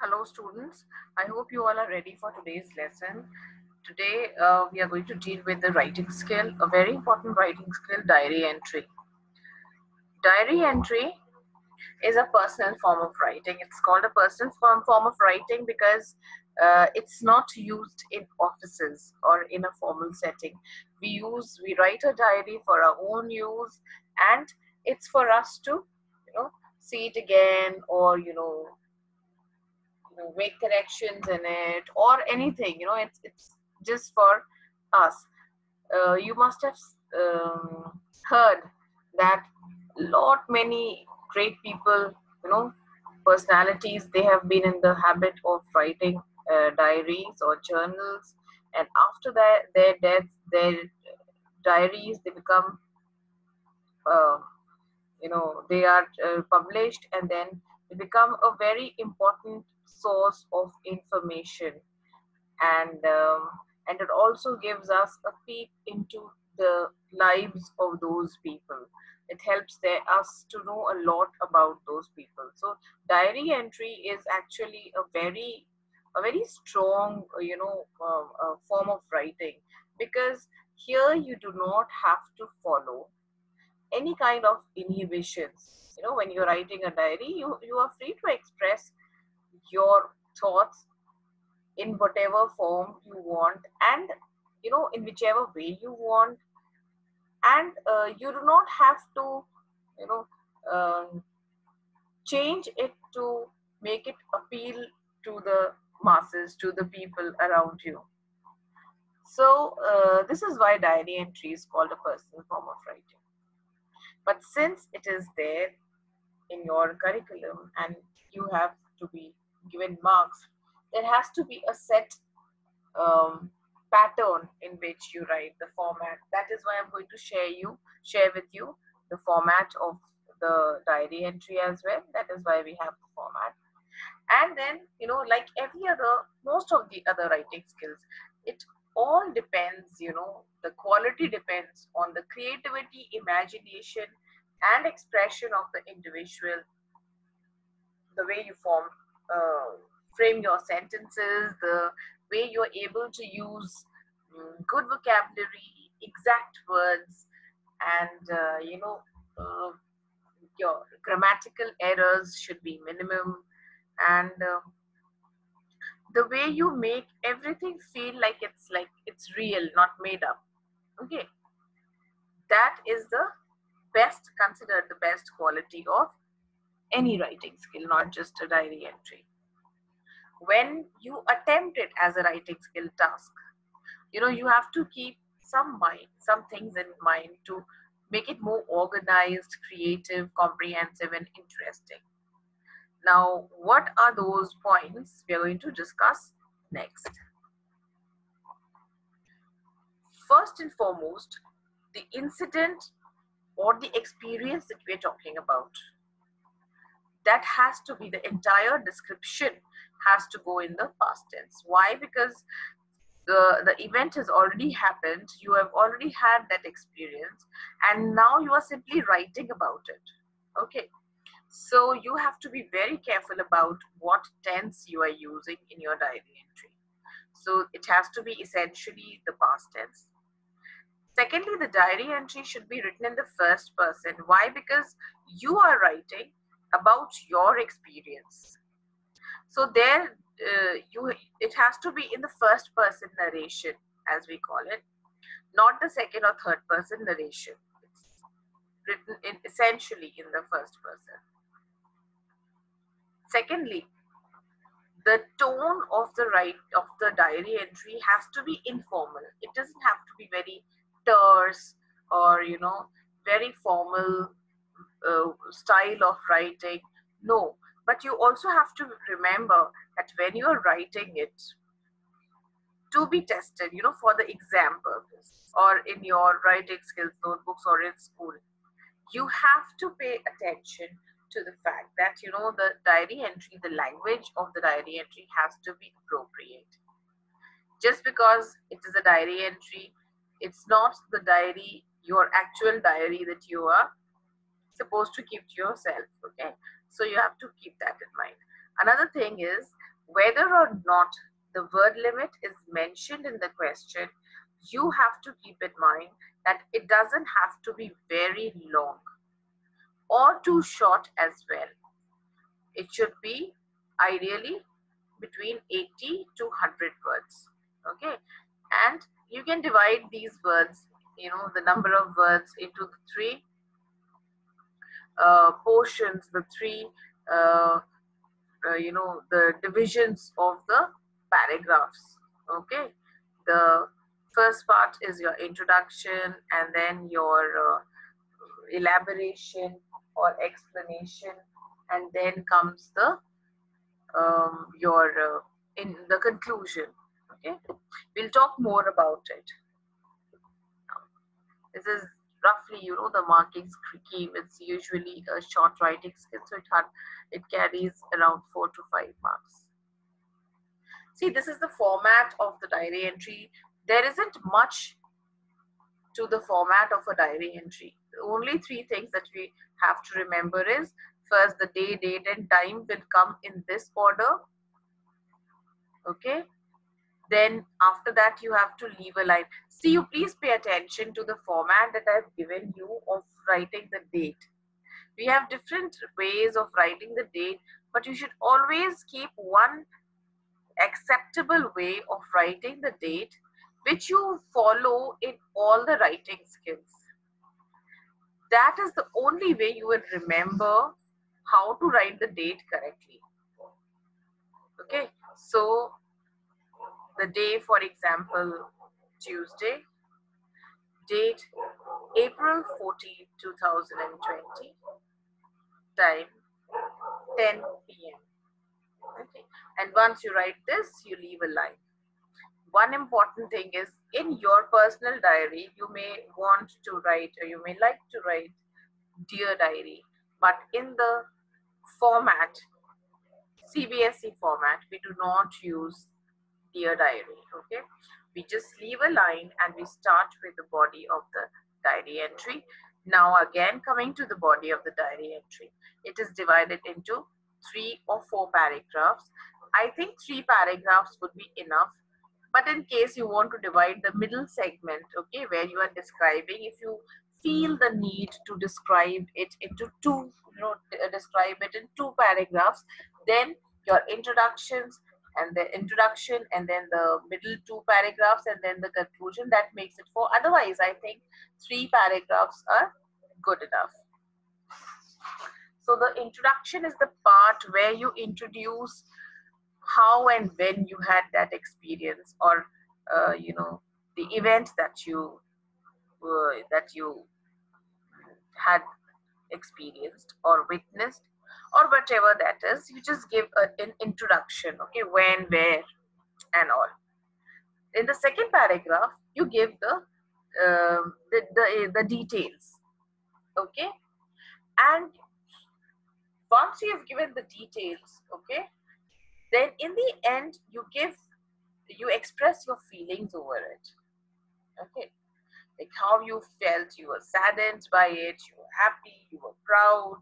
Hello students, I hope you all are ready for today's lesson. Today we are going to deal with the writing skill, a very important writing skill, diary entry. Diary entry is a personal form of writing. It's called a personal form of writing because it's not used in offices or in a formal setting. We write a diary for our own use, and it's for us to, see it again, or make corrections in it or anything. It's just for us. You must have heard that lot many great people, personalities, they have been in the habit of writing diaries or journals, and after that their death, their diaries, they become uh, they are published, and then they become a very important source of information, and it also gives us a peek into the lives of those people. It helps us to know a lot about those people. So diary entry is actually a very strong form of writing, because here you do not have to follow any kind of inhibitions. When you're writing a diary, you are free to express your thoughts in whatever form you want, and in whichever way you want, and you do not have to you know um, change it to make it appeal to the masses, to the people around you. So this is why diary entry is called a personal form of writing. But since it is there in your curriculum and you have to be given marks, there has to be a set um, pattern in which you write the format. That is why I'm going to share with you the format of the diary entry as well. That is why we have the format. And then, like every other, most of the other writing skills, it all depends, the quality depends on the creativity, imagination, and expression of the individual, the way you frame your sentences, the way you're able to use good vocabulary, exact words, and uh, your grammatical errors should be minimum, and the way you make everything feel like it's real, not made up. Okay, that is the considered the best quality of any writing skill, not just a diary entry. When you attempt it as a writing skill task, you have to keep some things in mind to make it more organized, creative, comprehensive, and interesting. Now, what are those points we are going to discuss next? First and foremost, the incident or the experience that we're talking about, that has to be, the entire description has to go in the past tense. Why? Because the event has already happened, you have already had that experience, and now you are simply writing about it. Okay, so you have to be very careful about what tense you are using in your diary entry. So it has to be essentially the past tense. Secondly, the diary entry should be written in the first person. Why? Because you are writing about your experience. So there, it has to be in the first person narration, as we call it, not the second or third person narration. It's written in essentially in the first person. Secondly, the tone of the diary entry has to be informal. It doesn't have to be very terse or very formal style of writing. No, but you also have to remember that when you are writing it to be tested, for the exam purpose, or in your writing skills notebooks or in school, you have to pay attention to the fact that the diary entry, the language of the diary entry has to be appropriate. Just because it is a diary entry, it's not the diary, your actual diary that you are supposed to keep to yourself. Okay, so you have to keep that in mind. Another thing is Whether or not the word limit is mentioned in the question, you have to keep in mind that it doesn't have to be very long or too short as well. It should be ideally between 80 to 100 words. Okay, and you can divide these words, the number of words, into the three portions, the three the divisions of the paragraphs. Okay, the first part is your introduction, and then your elaboration or explanation, and then comes the your in the conclusion. Okay, we'll talk more about it. This is roughly, the marking scheme. It's usually a short writing skill, so it carries around 4 to 5 marks. See, this is the format of the diary entry. There isn't much to the format of a diary entry. The only three things that we have to remember is, first, the day, date, and time will come in this order. Okay. Then after that, you have to leave a line. See, you please pay attention to the format that I've given you of writing the date. We have different ways of writing the date, but you should always keep one acceptable way of writing the date, which you follow in all the writing skills. That is the only way you will remember how to write the date correctly. Okay, so the day, for example, Tuesday, date April 14, 2020, time 10 p.m. Okay, and once you write this, you leave a line. One important thing is, in your personal diary, you may want to write, or you may like to write Dear Diary, but in the format, CBSE format, we do not use Dear Diary. Okay, we just leave a line and we start with the body of the diary entry. Now again, coming to the body of the diary entry, it is divided into 3 or 4 paragraphs. I think 3 paragraphs would be enough, but in case you want to divide the middle segment, okay, where you are describing, if you feel the need to describe it into describe it in 2 paragraphs, then your introductions and the introduction, and then the middle 2 paragraphs, and then the conclusion, that makes it 4. Otherwise, I think 3 paragraphs are good enough. So the introduction is the part where you introduce how and when you had that experience, or the event that you had experienced or witnessed, or whatever that is. You just give an introduction. Okay, when, where, and all. In the second paragraph, you give the details. Okay, and once you have given the details, okay, then in the end you express your feelings over it. Okay, like how you felt. You were saddened by it, you were happy, you were proud,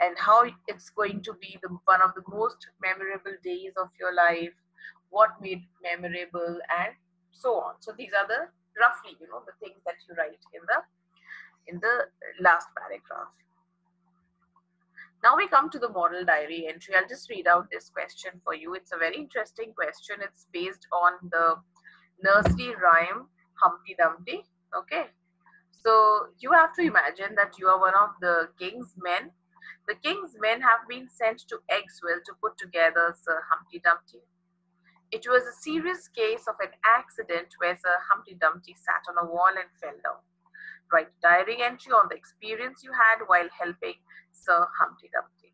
and how it's going to be one of the most memorable days of your life, what made it memorable, and so on. So these are the roughly, the things that you write in the last paragraph. Now we come to the model diary entry. I'll just read out this question for you. It's a very interesting question. It's based on the nursery rhyme Humpty Dumpty. Okay, so you have to imagine that you are one of the king's men. The king's men have been sent to Exwell to put together Sir Humpty Dumpty. It was a serious case of an accident where Sir Humpty Dumpty sat on a wall and fell down. Write a diary entry on the experience you had while helping Sir Humpty Dumpty.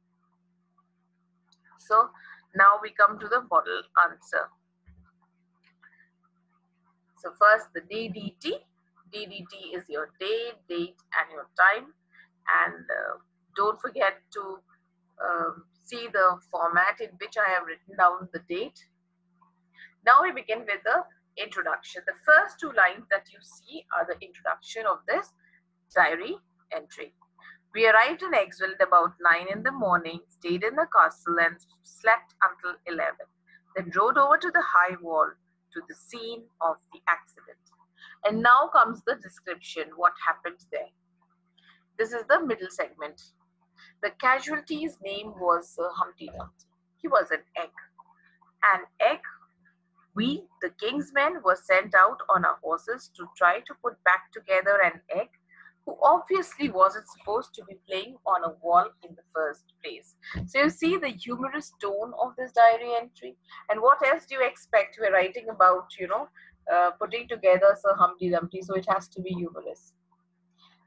So now we come to the model answer. So first, the DDT. DDT is your day, date, and your time. And don't forget to see the format in which I have written down the date. Now we begin with the introduction. The first 2 lines that you see are the introduction of this diary entry. We arrived in Exwell at about 9 in the morning, stayed in the castle, and slept until 11. then rode over to the high wall to the scene of the accident. And now comes the description, what happened there. This is the middle segment. The casualty's name was Humpty Dumpty. He was an egg. An egg. We, the king's men, were sent out on our horses to try to put back together an egg who obviously wasn't supposed to be playing on a wall in the first place. So you see the humorous tone of this diary entry. And what else do you expect? We're writing about, putting together Sir Humpty Dumpty, so it has to be humorous.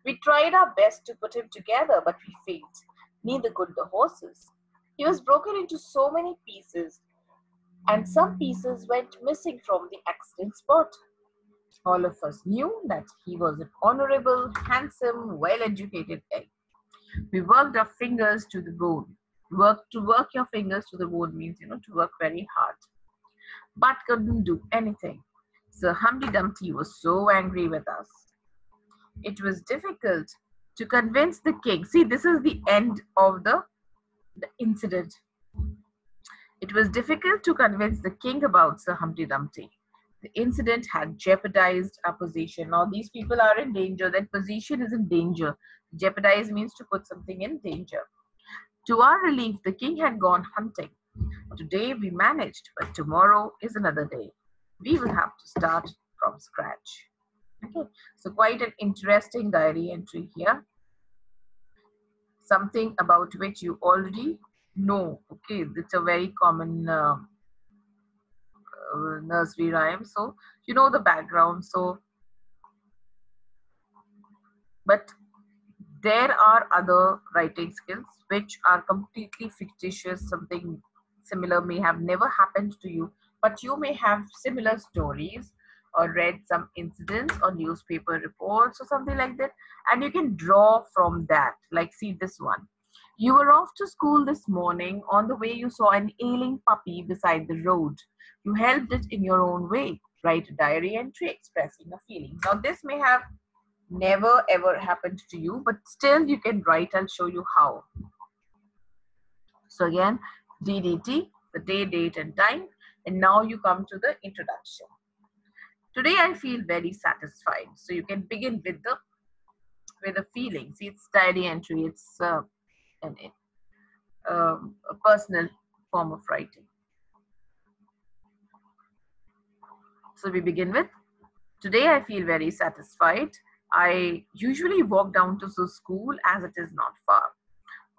We tried our best to put him together, but we failed. Neither could the horses. He was broken into so many pieces, and some pieces went missing from the accident spot. All of us knew that he was an honorable, handsome, well-educated egg. We worked our fingers to the bone. To work your fingers to the bone means, to work very hard, but couldn't do anything. Sir Humpty Dumpty was so angry with us. It was difficult to convince the king. See, this is the end of the incident. It was difficult to convince the king about Sir Humpty Dumpty. The incident had jeopardized our position. Now, these people are in danger. That position is in danger. Jeopardize means to put something in danger. To our relief, the king had gone hunting. Today we managed, but tomorrow is another day. We will have to start from scratch. Okay, so quite an interesting diary entry here. Something about which you already know. Okay, it's a very common nursery rhyme, so you know the background. So, but there are other writing skills which are completely fictitious. Something similar may have never happened to you, but you may have similar stories or read some incidents or newspaper reports or something like that, and you can draw from that. Like, see this one. You were off to school this morning. On the way, you saw an ailing puppy beside the road. You helped it in your own way. Write a diary entry expressing a feeling. Now, this may have never ever happened to you, but still you can write. I'll show you how. So again, DDT, the day, date, and time. And now you come to the introduction. Today I feel very satisfied. So you can begin with the feeling. See, it's diary entry. It's a personal form of writing. So we begin with, today I feel very satisfied. I usually walk down to the school as it is not far.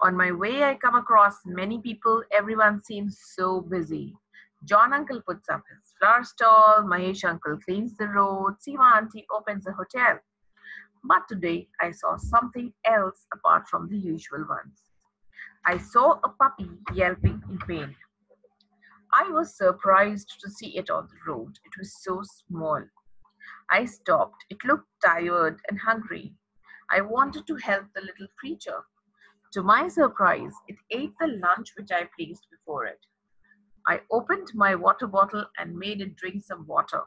On my way, I come across many people. Everyone seems so busy. John uncle puts up his flower stall. Mahesh uncle cleans the road. Seema auntie opens the hotel. But today, I saw something else apart from the usual ones. I saw a puppy yelping in pain. I was surprised to see it on the road. It was so small. I stopped. It looked tired and hungry. I wanted to help the little creature. To my surprise, it ate the lunch which I placed before it. I opened my water bottle and made it drink some water.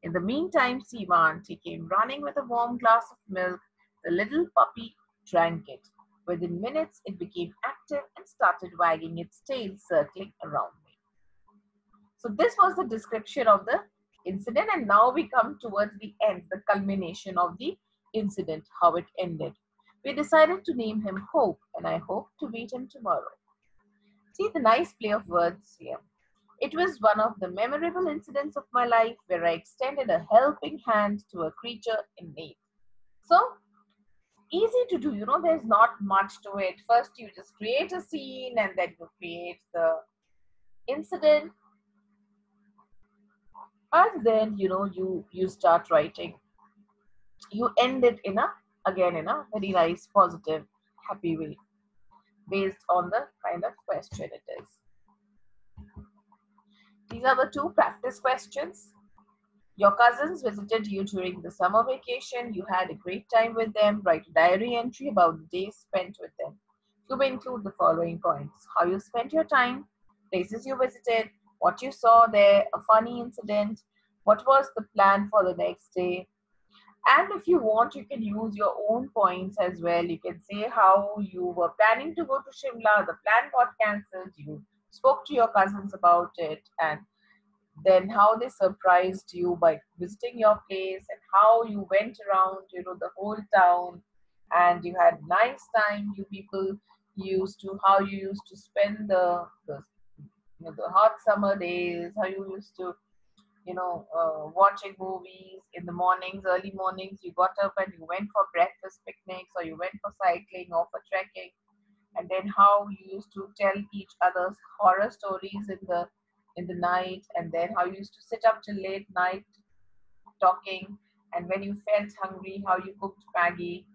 In the meantime, Seema auntie came running with a warm glass of milk. The little puppy drank it. Within minutes, it became active and started wagging its tail, circling around me. So this was the description of the incident, and now we come towards the end, the culmination of the incident, how it ended. We decided to name him Hope, and I hope to meet him tomorrow. See the nice play of words here. It was one of the memorable incidents of my life where I extended a helping hand to a creature in need. So, easy to do, there's not much to it. First, you just create a scene and then you create the incident. And then, you start writing. You end it in a very nice, positive, happy way based on the kind of question it is. These are the two practice questions. Your cousins visited you during the summer vacation. You had a great time with them. Write a diary entry about the days spent with them. You may include the following points: how you spent your time, places you visited, what you saw there, a funny incident, what was the plan for the next day. And if you want, you can use your own points as well. You can say how you were planning to go to Shimla, the plan got cancelled, you spoke to your cousins about it, and then how they surprised you by visiting your place, and how you went around, the whole town, and you had nice time. You people used to how you used to spend the hot summer days, how you used to watching movies in the mornings, early mornings. You got up and you went for breakfast picnics, or you went for cycling or for trekking, and then how you used to tell each other's horror stories in the night, and then how you used to sit up till late night talking, and when you felt hungry, how you cooked Maggie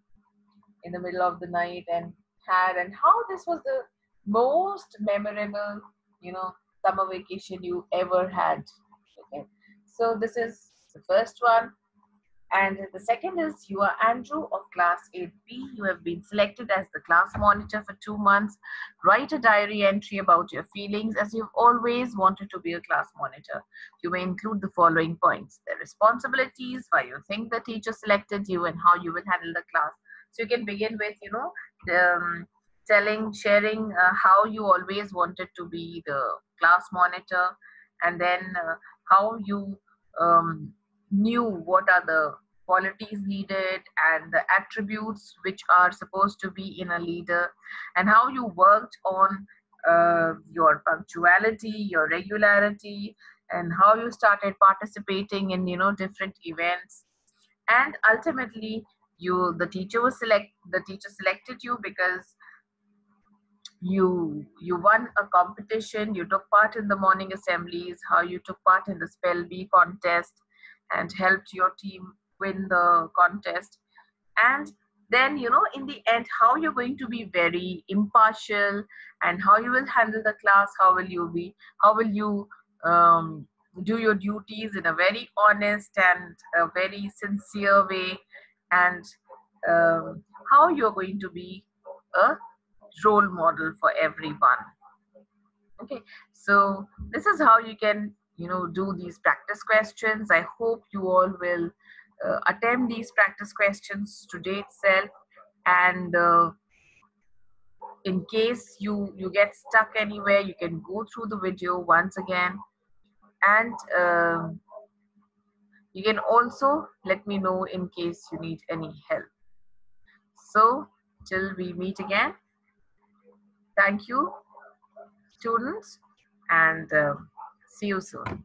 in the middle of the night and had, and how this was the most memorable, you know, summer vacation you ever had. Okay, so this is the first one. And the second is, you are Andrew of class 8B. You have been selected as the class monitor for 2 months. Write a diary entry about your feelings, as you've always wanted to be a class monitor. You may include the following points: the responsibilities, why you think the teacher selected you, and how you will handle the class. So you can begin with, sharing how you always wanted to be the class monitor, and then how you um, knew what are the qualities needed and the attributes which are supposed to be in a leader, and how you worked on your punctuality, your regularity, and how you started participating in different events. And ultimately, the teacher selected you because you won a competition, you took part in the morning assemblies, how you took part in the spell bee contest and helped your team win the contest. And then, in the end, how you're going to be very impartial, and how you will handle the class, how will you um, do your duties in a very honest and a very sincere way, and how you're going to be a role model for everyone. Okay, so this is how you can do these practice questions. I hope you all will attempt these practice questions today itself. And in case you get stuck anywhere, you can go through the video once again, and you can also let me know in case you need any help. So till we meet again, thank you, students, and see you soon.